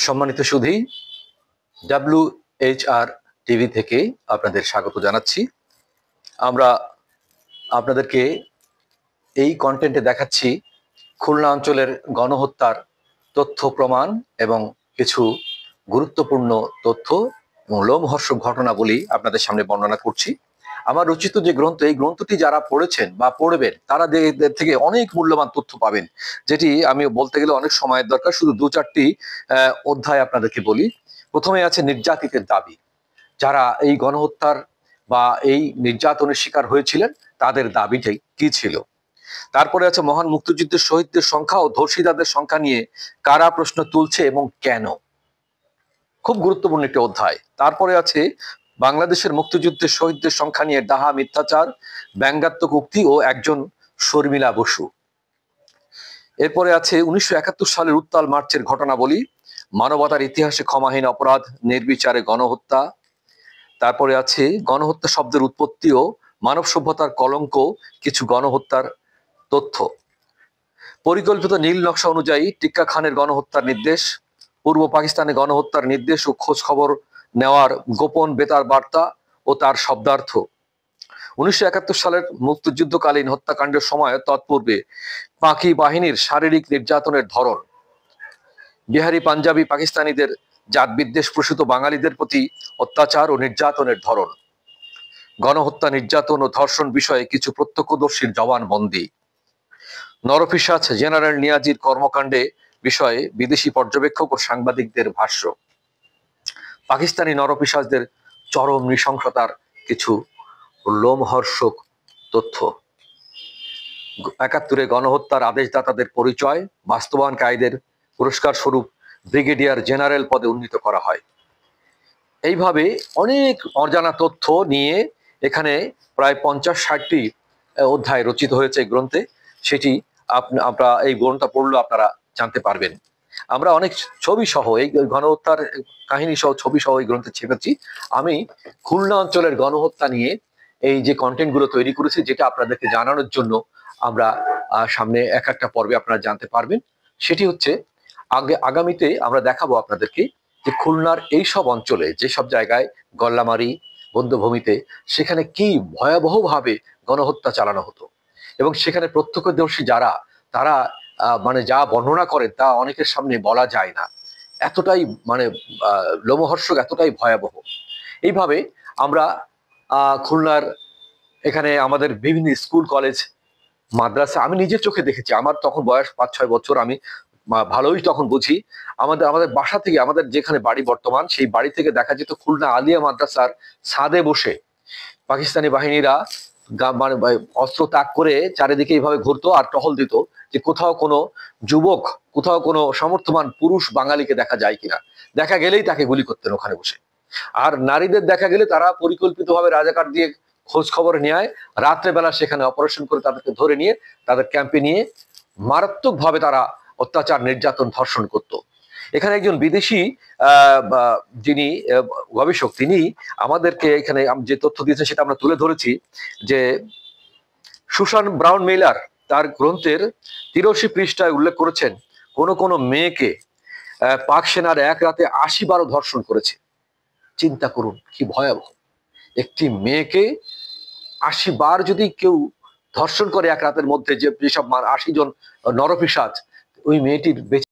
সম্মানিত সুধী, WHR TV থেকে আপনাদের স্বাগত জানাচ্ছি। আমরা আপনাদেরকে এই কন্টেন্টে দেখাচ্ছি খুলনা অঞ্চলের গণহত্যার তথ্য প্রমাণ এবং কিছু গুরুত্বপূর্ণ তথ্য এবং লোমহর্ষক ঘটনাবলী আপনাদের সামনে বর্ণনা করছি। আমার রচিত যে গ্রন্থ, এই গ্রন্থটি যারা পড়েছেন বা পড়বেন তারা এদের থেকে অনেক মূল্যবান তথ্য পাবেন, যেটি আমি বলতে গেলে অনেক সময়ের দরকার। শুধু দু চারটি অধ্যায় আপনাদেরকে বলি। প্রথমে আছে নির্যাতিতের দাবি, যারা এই গণহত্যার বা এই নির্যাতনের শিকার হয়েছিলেন তাদের দাবিটাই কি ছিল। তারপরে আছে মহান মুক্তিযুদ্ধের শহীদদের সংখ্যা ও ধর্ষিতাদের সংখ্যা নিয়ে কারা প্রশ্ন তুলছে এবং কেন, খুব গুরুত্বপূর্ণ একটি অধ্যায়। তারপরে আছে বাংলাদেশের মুক্তিযুদ্ধের শহীদদের সংখ্যা নিয়ে ডাহা মিথ্যাচার, ব্যঙ্গাত্মক উক্তি ও একজন শর্মিলা বসু। এরপরে আছে 1971 সালের উত্তাল মার্চের ঘটনাবলী, মানবতার ইতিহাসে ক্ষমাহীন অপরাধ, নির্বিচারে গণহত্যা। তারপরে আছে গণহত্যা শব্দের উৎপত্তি ও মানব সভ্যতার কলঙ্ক, কিছু গণহত্যার তথ্য। পরিকল্পিত নীল নকশা অনুযায়ী টিক্কা খানের গণহত্যার নির্দেশ, পূর্ব পাকিস্তানে গণহত্যার নির্দেশ ও খোঁজ খবর নেওয়ার গোপন বেতার বার্তা ও তার শব্দার্থ। 1971 সালের মুক্তিযুদ্ধকালীন হত্যাকাণ্ডের সময় তৎপূর্বে পাকি বাহিনীর শারীরিক নির্যাতনের ধরন, বিহারি পাঞ্জাবি পাকিস্তানিদের জাত বিদ্বেষ প্রসূত বাঙালিদের প্রতি অত্যাচার ও নির্যাতনের ধরন, গণহত্যা নির্যাতন ও ধর্ষণ বিষয়ে কিছু প্রত্যক্ষদর্শীর জবানবন্দি, নরপিশাচ জেনারেল নিয়াজির কর্মকাণ্ডে বিষয়ে বিদেশি পর্যবেক্ষক ও সাংবাদিকদের ভাষ্য, পাকিস্তানি নরপিশাচদের চরম নৃশংসতার কিছু লোমহর্ষক তথ্য, 71-এ গণহত্যার আদেশদাতাদের পরিচয়, বাস্তবায়নকারীদের পুরস্কার স্বরূপ ব্রিগেডিয়ার জেনারেল পদে উন্নীত করা হয়। এইভাবে অনেক অজানা তথ্য নিয়ে এখানে প্রায় 50-60টি অধ্যায় রচিত হয়েছে এই গ্রন্থে। সেটি আপনারা এই গ্রন্থটা পড়লে আপনারা জানতে পারবেন। আমরা অনেক ছবি সহ এই গণহত্যার কাহিনী সহ ছবি সহ এই গ্রন্থে ছেপেছি। আমি খুলনা অঞ্চলের গণহত্যা নিয়ে এই যে কন্টেন্ট গুলো তৈরি করেছি, যেটা আপনাদেরকে জানানোর জন্য আমরা সামনে এক একটা পর্বে আপনারা জানতে পারবেন। সেটি হচ্ছে আগামীতে আমরা দেখাবো আপনাদেরকে যে খুলনার এই সব অঞ্চলে, যেসব জায়গায় গল্লামারি বধ্যভূমিতে, সেখানে কি ভয়াবহভাবে গণহত্যা চালানো হতো এবং সেখানে প্রত্যক্ষদর্শী যারা, তারা মানে যা বর্ণনা করেন তা অনেকের সামনে বলা যায় না, এতটাই মানে লোমহর্ষক, এতটাই ভয়াবহ। এইভাবে আমরা খুলনার এখানে আমাদের বিভিন্ন স্কুল কলেজ মাদ্রাসা, আমি নিজের চোখে দেখেছি। আমার তখন বয়স 5-6 বছর, আমি ভালোই তখন বুঝি। আমাদের বাসা থেকে, আমাদের যেখানে বাড়ি বর্তমান, সেই বাড়ি থেকে দেখা যেত খুলনা আলিয়া মাদ্রাসার ছাদে বসে পাকিস্তানি বাহিনীরা মানে অস্ত্র তাক করে চারিদিকে এইভাবে ঘুরতো আর টহল দিত যে কোথাও কোনো যুবক, কোথাও কোনো সমর্থমান পুরুষ বাঙালিকে দেখা যায় কিনা। দেখা গেলেই তাকে গুলি করতেন ওখানে বসে। আর নারীদের দেখা গেলে তারা পরিকল্পিতভাবে রাজাকার দিয়ে খোঁজ খবর নেয়, রাত্রেবেলা সেখানে অপারেশন করে তাদেরকে ধরে নিয়ে তাদের ক্যাম্পে নিয়ে মারাত্মকভাবে তারা অত্যাচার, নির্যাতন, ধর্ষণ করত। এখানে একজন বিদেশি যিনি গবেষক, তিনি আমাদেরকে এখানে যে তথ্য দিয়েছেন সেটা আমরা তুলে ধরেছি, যে সুসান ব্রাউন মেইলার তার গ্রন্থের 83 পৃষ্ঠায় উল্লেখ করেছেন কোন মেয়েকে পাক সেনার এক রাতে 80-12 ধর্ষণ করেছে। চিন্তা করুন কি ভয়াবহ! একটি মেয়েকে 80 বার যদি কেউ ধর্ষণ করে এক রাতের মধ্যে, যেসব 80 জন নরপিশাচ, ওই মেয়েটির বেঁচে